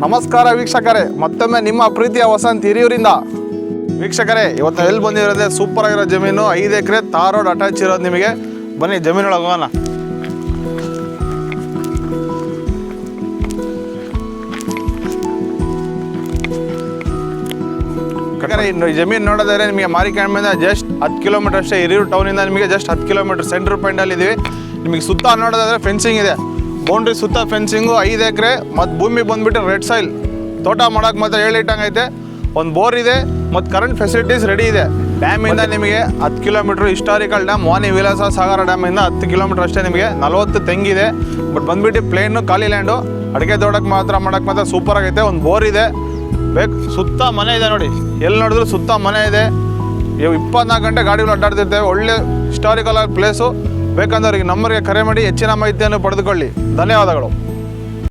ನಮಸ್ಕಾರ ವೀಕ್ಷಕರೇ, ಮತ್ತೊಮ್ಮೆ ನಿಮ್ಮ ಪ್ರೀತಿಯ ವಸಂತ್ ಹಿರಿಯೂರಿಂದ. ವೀಕ್ಷಕರೇ, ಇವತ್ತು ಎಲ್ಲಿ ಬಂದಿರೋದೇ ಸೂಪರ್ ಆಗಿರೋ ಜಮೀನು, 5 ಎಕರೆ ತಾರ್ ರೋಡ್ ಅಟ್ಯಾಚ್ ಇರೋದು. ನಿಮಗೆ ಬನ್ನಿ ಜಮೀನೊಳಗೆ ಹೋಗೋಣ. ಇನ್ನು ಈ ಜಮೀನು ನೋಡೋದಾದ್ರೆ ನಿಮಗೆ ಮಾರಿಕಾಂಬೆಯಿಂದ ಜಸ್ಟ್ 10 ಕಿಲೋಮೀಟರ್ ಅಷ್ಟೇ. ಹಿರಿಯೂರು ಟೌನಿಂದ ನಿಮಗೆ ಜಸ್ಟ್ 10 ಕಿಲೋಮೀಟರ್ ಸೆಂಟ್ರ್ ಪಾಯಿಂಟಲ್ಲಿ ಇದ್ದೀವಿ. ನಿಮಗೆ ಸುತ್ತ ನೋಡೋದಾದ್ರೆ ಫೆನ್ಸಿಂಗ್ ಇದೆ, ಬೌಂಡ್ರಿ ಸುತ್ತ ಫೆನ್ಸಿಂಗು, 5 ಎಕರೆ. ಮತ್ತು ಭೂಮಿ ಬಂದುಬಿಟ್ಟು ರೆಡ್ ಸಾಯಿಲ್, ತೋಟ ಮಾಡೋಕೆ ಮಾತ್ರ 7 ಇಟ್ಟಂಗೆ ಐತೆ. ಒಂದು ಬೋರ್ ಇದೆ ಮತ್ತು ಕರೆಂಟ್ ಫೆಸಿಲಿಟೀಸ್ ರೆಡಿ ಇದೆ. ಡ್ಯಾಮಿಂದ ನಿಮಗೆ 10 ಕಿಲೋಮೀಟ್ರ್ ಹಿಸ್ಟಾರಿಕಲ್ ಡ್ಯಾಮ್, ವಾಣಿ ವಿಲಾಸ ಸಾಗರ ಡ್ಯಾಮಿಂದ 10 ಕಿಲೋಮೀಟ್ರ್ ಅಷ್ಟೇ. ನಿಮಗೆ 40 ತೆಂಗಿದೆ. ಬಟ್ ಬಂದುಬಿಟ್ಟು ಪ್ಲೇನು, ಖಾಲಿ ಲ್ಯಾಂಡು, ಅಡಿಕೆ ತೋಟಕ್ಕೆ ಮಾತ್ರ ಮಾಡೋಕ್ಕೆ ಸೂಪರ್ ಆಗೈತೆ. ಒಂದು ಬೋರ್ ಇದೆ, ಬೇಕು ಸುತ್ತ ಮನೆ ಇದೆ. ನೋಡಿ, ಎಲ್ಲಿ ನೋಡಿದ್ರು ಸುತ್ತ ಮನೆ ಇದೆ. 24 ಗಂಟೆ ಗಾಡಿಗಳು ಅಡ್ಡಾಡ್ತಿರ್ತೇವೆ. ಒಳ್ಳೆ ಹಿಸ್ಟಾರಿಕಲ್ ಆಗಿ ಪ್ಲೇಸು. ಬೇಕಂದ್ರೆ ಅವ್ರಿಗೆ ನಂಬರ್ಗೆ ಕರೆ ಮಾಡಿ ಹೆಚ್ಚಿನ ಮಾಹಿತಿಯನ್ನು ಪಡೆದುಕೊಳ್ಳಿ. ಧನ್ಯವಾದಗಳು.